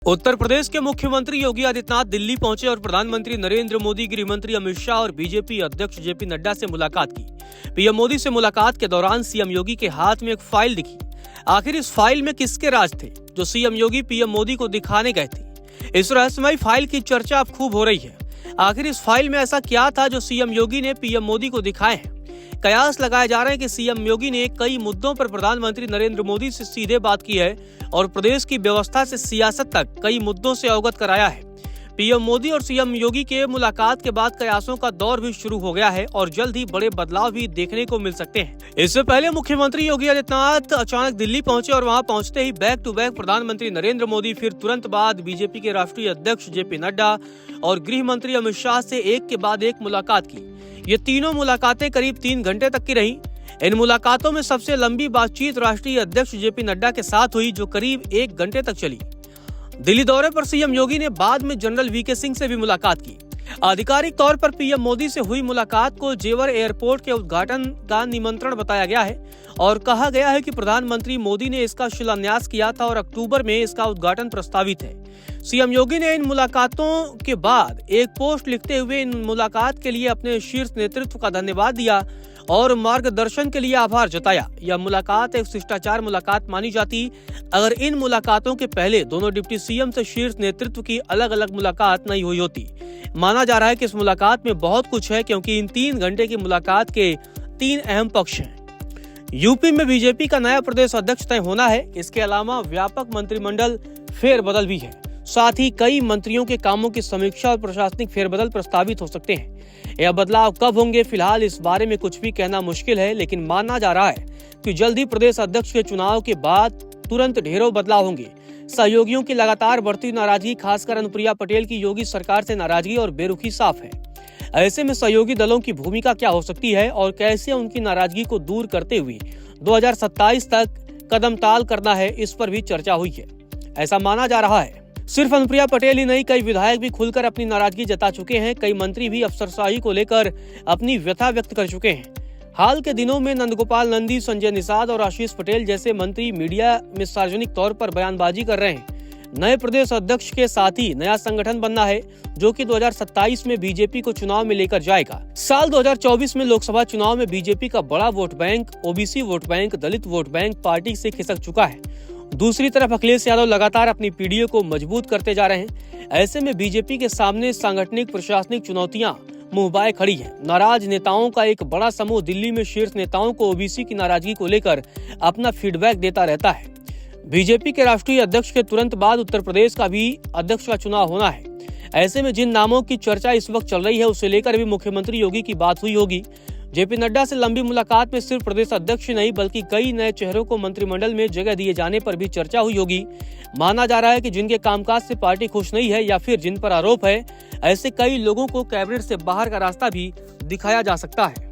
उत्तर प्रदेश के मुख्यमंत्री योगी आदित्यनाथ दिल्ली पहुंचे और प्रधानमंत्री नरेंद्र मोदी, गृह मंत्री अमित शाह और बीजेपी अध्यक्ष जेपी नड्डा से मुलाकात की। पीएम मोदी से मुलाकात के दौरान सीएम योगी के हाथ में एक फाइल दिखी। आखिर इस फाइल में किसके राज थे जो सीएम योगी पीएम मोदी को दिखाने गए थे? इस रहस्यमयी फाइल की चर्चा अब खूब हो रही है। आखिर इस फाइल में ऐसा क्या था जो सीएम योगी ने पीएम मोदी को दिखाए हैं? कयास लगाए जा रहे हैं कि सीएम योगी ने कई मुद्दों पर प्रधानमंत्री नरेंद्र मोदी से सीधे बात की है और प्रदेश की व्यवस्था से सियासत तक कई मुद्दों से अवगत कराया है। पीएम मोदी और सीएम योगी के मुलाकात के बाद कयासों का दौर भी शुरू हो गया है और जल्द ही बड़े बदलाव भी देखने को मिल सकते हैं। इससे पहले मुख्यमंत्री योगी आदित्यनाथ अचानक दिल्ली पहुंचे और वहां पहुंचते ही बैक टू बैक प्रधानमंत्री नरेंद्र मोदी, फिर तुरंत बाद बीजेपी के राष्ट्रीय अध्यक्ष जेपी नड्डा और गृह मंत्री अमित शाह से एक के बाद एक मुलाकात की। ये तीनों मुलाकातें करीब 3 घंटे तक की रही। इन मुलाकातों में सबसे लंबी बातचीत राष्ट्रीय अध्यक्ष जेपी नड्डा के साथ हुई, जो करीब 1 घंटे तक चली। दिल्ली दौरे पर सीएम योगी ने बाद में जनरल वीके सिंह से भी मुलाकात की। आधिकारिक तौर पर पीएम मोदी से हुई मुलाकात को जेवर एयरपोर्ट के उद्घाटन का निमंत्रण बताया गया है और कहा गया है कि प्रधानमंत्री मोदी ने इसका शिलान्यास किया था और अक्टूबर में इसका उद्घाटन प्रस्तावित है। सीएम योगी ने इन मुलाकातों के बाद एक पोस्ट लिखते हुए इन मुलाकात के लिए अपने शीर्ष नेतृत्व का धन्यवाद दिया और मार्गदर्शन के लिए आभार जताया। यह मुलाकात एक शिष्टाचार मुलाकात मानी जाती अगर इन मुलाकातों के पहले दोनों डिप्टी सीएम से शीर्ष नेतृत्व की अलग अलग मुलाकात नहीं हुई होती। माना जा रहा है कि इस मुलाकात में बहुत कुछ है, क्योंकि इन 3 घंटे की मुलाकात के 3 अहम पक्ष हैं। यूपी में बीजेपी का नया प्रदेश अध्यक्ष तय होना है। इसके अलावा व्यापक मंत्रिमंडल फेरबदल भी है। साथ ही कई मंत्रियों के कामों की समीक्षा और प्रशासनिक फेरबदल प्रस्तावित हो सकते हैं। यह बदलाव कब होंगे, फिलहाल इस बारे में कुछ भी कहना मुश्किल है, लेकिन माना जा रहा है कि जल्द ही प्रदेश अध्यक्ष के चुनाव के बाद तुरंत ढेरों बदलाव होंगे। सहयोगियों की लगातार बढ़ती नाराजगी, खासकर अनुप्रिया पटेल की योगी सरकार से नाराजगी और बेरुखी साफ है। ऐसे में सहयोगी दलों की भूमिका क्या हो सकती है और कैसे उनकी नाराजगी को दूर करते हुए 2027 तक कदम ताल करना है, इस पर भी चर्चा हुई है। ऐसा माना जा रहा है सिर्फ अनुप्रिया पटेल ही नहीं, कई विधायक भी खुलकर अपनी नाराजगी जता चुके हैं। कई मंत्री भी अफसरशाही को लेकर अपनी व्यथा व्यक्त कर चुके हैं। हाल के दिनों में नंदगोपाल नंदी, संजय निषाद और आशीष पटेल जैसे मंत्री मीडिया में सार्वजनिक तौर पर बयानबाजी कर रहे हैं। नए प्रदेश अध्यक्ष के साथ ही नया संगठन बनना है, जो कि 2027 में बीजेपी को चुनाव में लेकर जाएगा। साल 2024 में लोकसभा चुनाव में बीजेपी का बड़ा vote bank, OBC vote bank, Dalit vote bank party से खिसक चुका है। दूसरी तरफ अखिलेश यादव लगातार अपनी पीडीए को मजबूत करते जा रहे हैं। ऐसे में बीजेपी के सामने सांगठनिक प्रशासनिक चुनौतियां मुंह बाए खड़ी हैं। नाराज नेताओं का एक बड़ा समूह दिल्ली में शीर्ष नेताओं को ओबीसी की नाराजगी को लेकर अपना फीडबैक देता रहता है। बीजेपी के राष्ट्रीय अध्यक्ष के तुरंत बाद उत्तर प्रदेश का भी अध्यक्ष का चुनाव होना है। ऐसे में जिन नामों की चर्चा इस वक्त चल रही है, उसे लेकर भी मुख्यमंत्री योगी की बात हुई होगी। जेपी नड्डा से लंबी मुलाकात में सिर्फ प्रदेश अध्यक्ष नहीं, बल्कि कई नए चेहरों को मंत्रिमंडल में जगह दिए जाने पर भी चर्चा हुई होगी। माना जा रहा है कि जिनके कामकाज से पार्टी खुश नहीं है या फिर जिन पर आरोप है, ऐसे कई लोगों को कैबिनेट से बाहर का रास्ता भी दिखाया जा सकता है।